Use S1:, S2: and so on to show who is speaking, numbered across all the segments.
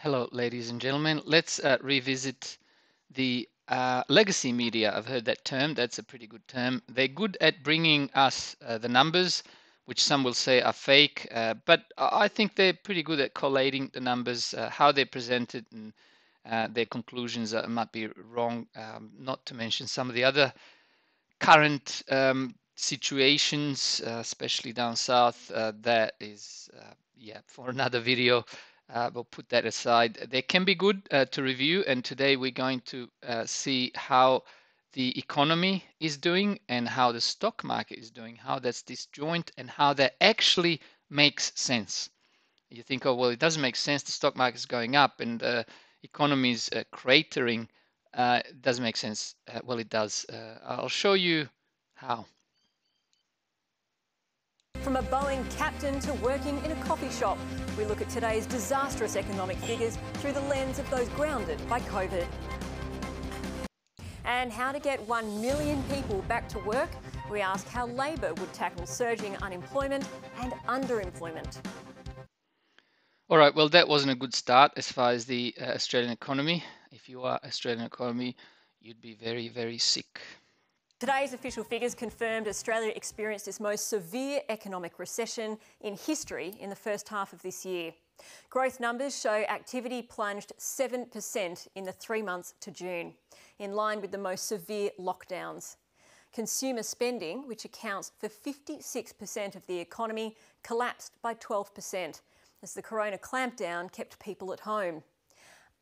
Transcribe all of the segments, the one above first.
S1: Hello, ladies and gentlemen. Let's revisit the legacy media. I've heard that term. That's a pretty good term. They're good at bringing us the numbers, which some will say are fake, but I think they're pretty good at collating the numbers, how they're presented, and their conclusions might be wrong, not to mention some of the other current situations, especially down south. That is, yeah, for another video. We'll put that aside. They can be good to review, and today we're going to see how the economy is doing and how the stock market is doing, how that's disjoint, and how that actually makes sense. You think, oh, well, it doesn't make sense. The stock market is going up and the economy is cratering. It doesn't make sense. Well, it does. I'll show you how.
S2: From a Boeing captain to working in a coffee shop, we look at today's disastrous economic figures through the lens of those grounded by COVID. And how to get 1 million people back to work, we ask how Labor would tackle surging unemployment and underemployment.
S1: All right, well, that wasn't a good start as far as the Australian economy. If you are Australian economy, you'd be very, very sick.
S2: Today's official figures confirmed Australia experienced its most severe economic recession in history in the first half of this year. Growth numbers show activity plunged 7% in the 3 months to June, in line with the most severe lockdowns. Consumer spending, which accounts for 56% of the economy, collapsed by 12% as the corona clampdown kept people at home.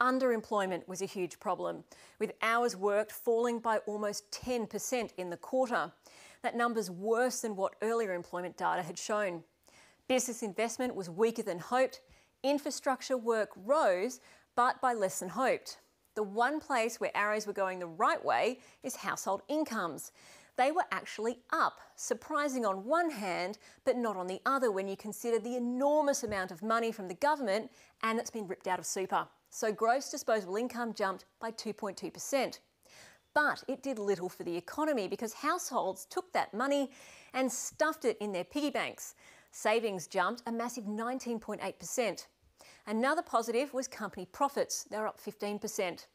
S2: Underemployment was a huge problem, with hours worked falling by almost 10% in the quarter. That number's worse than what earlier employment data had shown. Business investment was weaker than hoped. Infrastructure work rose, but by less than hoped. The one place where arrows were going the right way is household incomes. They were actually up, surprising on one hand, but not on the other when you consider the enormous amount of money from the government and that's been ripped out of super. So gross disposable income jumped by 2.2%. But it did little for the economy because households took that money and stuffed it in their piggy banks. Savings jumped a massive 19.8%. Another positive was company profits. They were up 15%.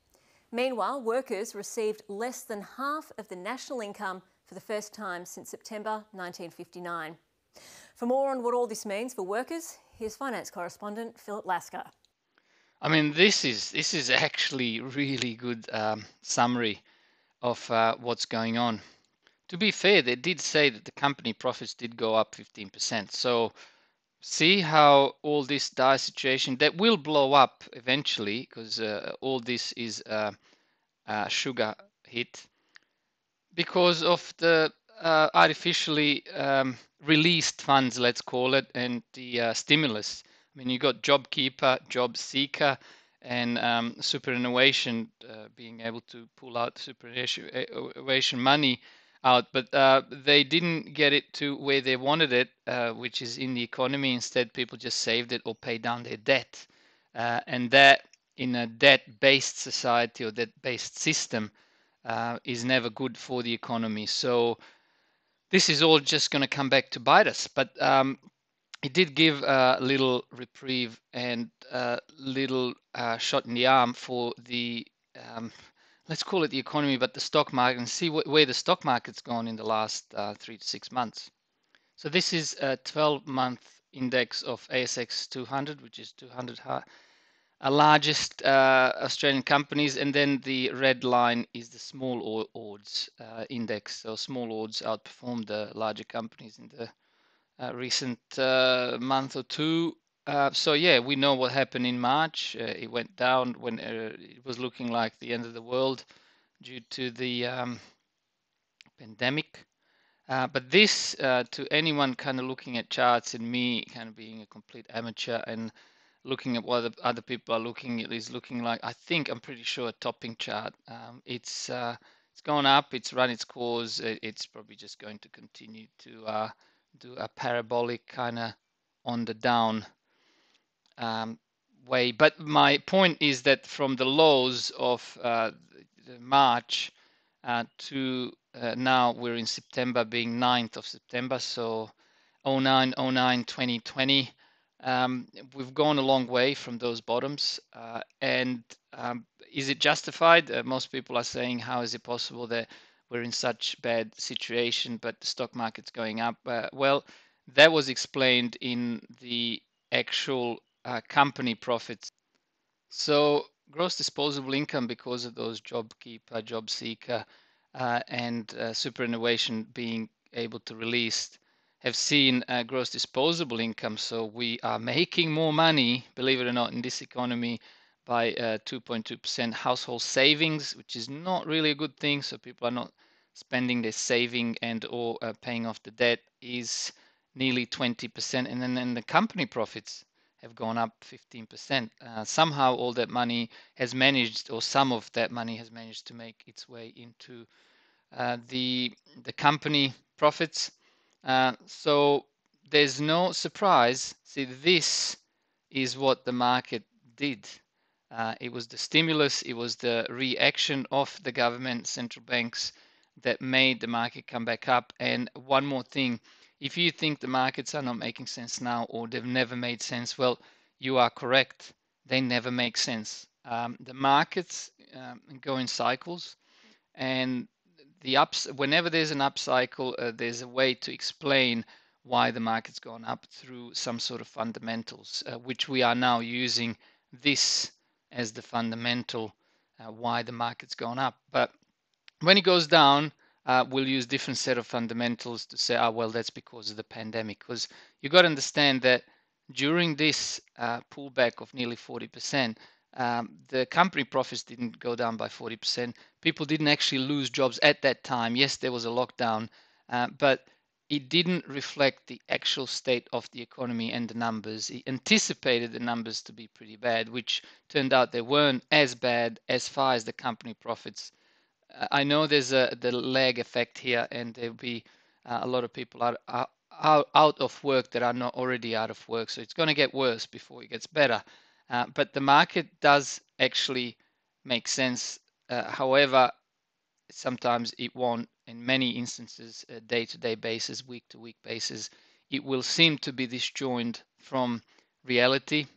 S2: Meanwhile, workers received less than half of the national income for the first time since September 1959. For more on what all this means for workers, here's finance correspondent Philip Lasker.
S1: I mean, this is actually really good summary of what's going on. To be fair, they did say that the company profits did go up 15%. So see how all this dire situation that will blow up eventually, because all this is a sugar hit because of the artificially released funds, let's call it, and the stimulus. I mean, you got JobKeeper, Job Seeker, and superannuation being able to pull out superannuation money out, but they didn't get it to where they wanted it, which is in the economy. Instead, people just saved it or paid down their debt, and that in a debt-based society or debt-based system is never good for the economy. So this is all just going to come back to bite us. But it did give a little reprieve and a little shot in the arm for the, let's call it the economy, but the stock market, and see where the stock market's gone in the last 3 to 6 months. So this is a 12-month index of ASX 200, which is 200 largest Australian companies, and then the red line is the small ords index. So small ords outperformed the larger companies in the recent month or two. So yeah, we know what happened in March. It went down when it was looking like the end of the world due to the pandemic. But this, to anyone kind of looking at charts, and me kind of being a complete amateur and looking at what other people are looking at, is looking like, I think, I'm pretty sure, a topping chart. It's gone up, it's run its course, it's probably just going to continue to do a parabolic kind of on the down way. But my point is that from the lows of March to now, we're in September, being 9th of September, so 09, 09, 2020, We've gone a long way from those bottoms, and is it justified? Most people are saying, how is it possible that we're in such bad situation, but the stock market's going up? Well, that was explained in the actual company profits. So gross disposable income, because of those JobKeeper, JobSeeker, and superannuation being able to release, have seen gross disposable income. So we are making more money, believe it or not, in this economy by 2.2%. Household savings, which is not really a good thing. So people are not spending their saving and or paying off the debt, is nearly 20%. And then the company profits have gone up 15%. Somehow all that money has managed, or some of that money has managed to make its way into the company profits. So there's no surprise. See, this is what the market did. It was the stimulus, it was the reaction of the government, central banks, that made the market come back up. And one more thing, if you think the markets are not making sense now, or they've never made sense, well, you are correct. They never make sense. The markets go in cycles, and whenever there's an upcycle, there's a way to explain why the market's gone up through some sort of fundamentals, which we are now using this as the fundamental why the market's gone up. But when it goes down, we'll use different set of fundamentals to say, well, that's because of the pandemic. Because you've got to understand that during this pullback of nearly 40%, the company profits didn't go down by 40%. People didn't actually lose jobs at that time. Yes, there was a lockdown, but it didn't reflect the actual state of the economy and the numbers. It anticipated the numbers to be pretty bad, which turned out they weren't as bad as far as the company profits. I know there's the lag effect here, and there'll be a lot of people out of work that are not already out of work. So it's going to get worse before it gets better. But the market does actually make sense. However, sometimes it won't. In many instances, day-to-day basis, week-to-week basis, it will seem to be disjoined from reality.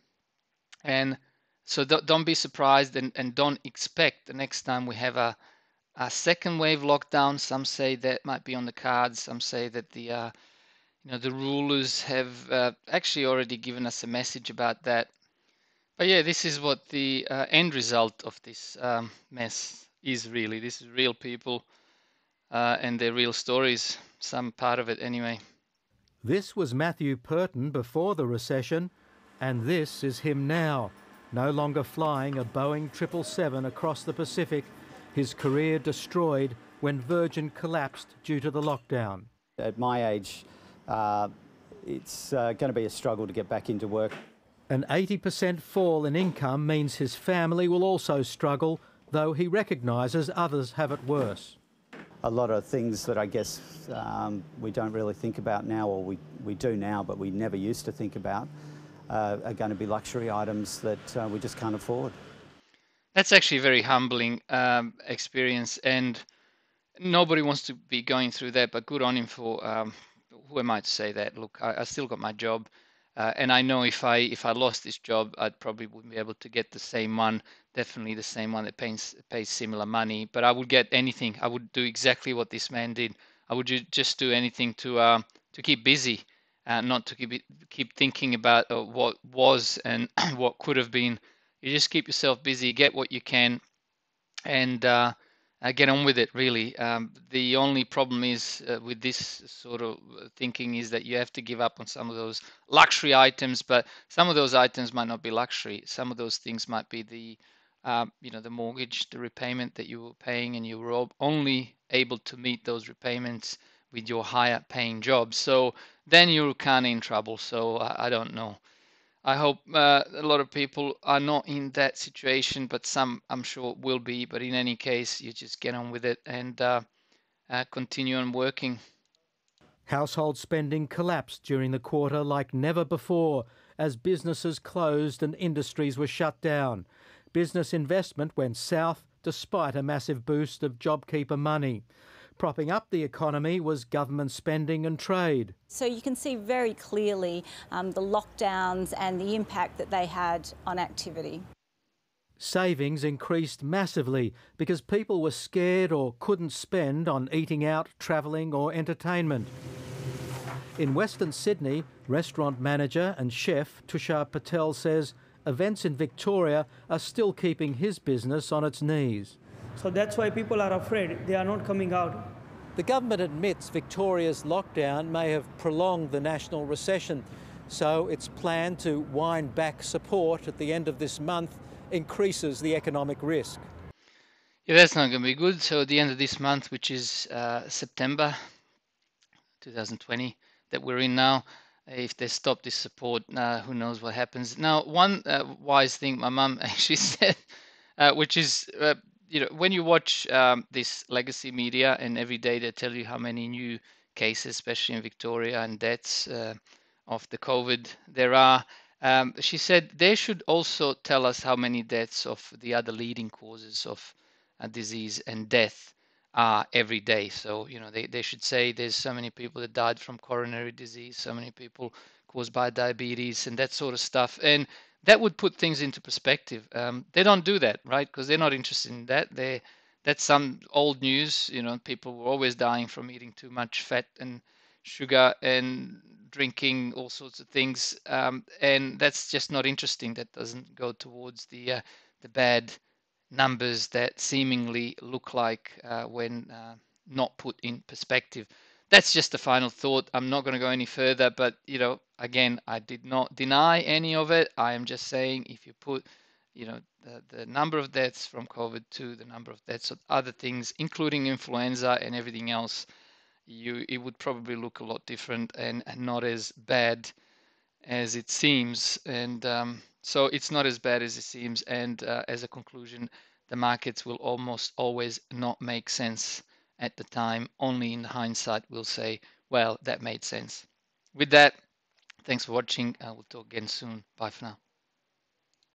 S1: And so don't be surprised, and don't expect the next time we have a second wave lockdown. Some say that might be on the cards. Some say that the rulers have actually already given us a message about that. But yeah, this is what the end result of this mess is really. This is real people and their real stories, some part of it anyway.
S3: This was Matthew Purton before the recession, and this is him now, no longer flying a Boeing 777 across the Pacific, his career destroyed when Virgin collapsed due to the lockdown.
S4: At my age, it's going to be a struggle to get back into work.
S3: An 80% fall in income means his family will also struggle, though he recognises others have it worse.
S4: A lot of things that I guess we don't really think about now, or we do now, but we never used to think about, are going to be luxury items that we just can't afford.
S1: That's actually a very humbling experience, and nobody wants to be going through that, but good on him for, who am I to say that? Look, I still got my job. And I know if I lost this job, I'd probably wouldn't be able to get the same one, definitely the same one that pays similar money. But I would get anything. I would do exactly what this man did. I would just do anything to keep busy, not to keep thinking about what was and what could have been. You just keep yourself busy, get what you can, and get on with it, really. The only problem is with this sort of thinking is that you have to give up on some of those luxury items, but some of those items might not be luxury. Some of those things might be the mortgage, the repayment that you were paying, and you were only able to meet those repayments with your higher paying job. So then you're kind of in trouble. So I don't know. I hope a lot of people are not in that situation, but some I'm sure will be. But in any case, you just get on with it and continue on working.
S3: Household spending collapsed during the quarter like never before as businesses closed and industries were shut down. Business investment went south despite a massive boost of JobKeeper money. Propping up the economy was government spending and trade.
S5: So you can see very clearly the lockdowns and the impact that they had on activity.
S3: Savings increased massively because people were scared or couldn't spend on eating out, travelling or entertainment. In Western Sydney, restaurant manager and chef Tushar Patel says events in Victoria are still keeping his business on its knees.
S6: So that's why people are afraid. They are not coming out.
S3: The government admits Victoria's lockdown may have prolonged the national recession, so its plan to wind back support at the end of this month increases the economic risk.
S1: Yeah, that's not going to be good. So at the end of this month, which is September 2020 that we're in now, if they stop this support, who knows what happens. Now, one wise thing my mum actually said, which is, when you watch this legacy media and every day they tell you how many new cases, especially in Victoria, and deaths of the COVID there are, she said they should also tell us how many deaths of the other leading causes of disease and death are every day. So, they should say there's so many people that died from coronary disease, so many people caused by diabetes and that sort of stuff. And that would put things into perspective. They don't do that, right? Because they're not interested in that. That's some old news. People were always dying from eating too much fat and sugar and drinking all sorts of things, and that's just not interesting. That doesn't go towards the bad numbers that seemingly look like when not put in perspective. That's just a final thought. I'm not going to go any further, but again, I did not deny any of it. I am just saying if you put the number of deaths from COVID to the number of deaths of other things, including influenza and everything else, it would probably look a lot different and not as bad as it seems. And so it's not as bad as it seems. And as a conclusion, the markets will almost always not make sense at the time. Only in hindsight we'll say, well, that made sense. With that, thanks for watching. We'll talk again soon. Bye for now.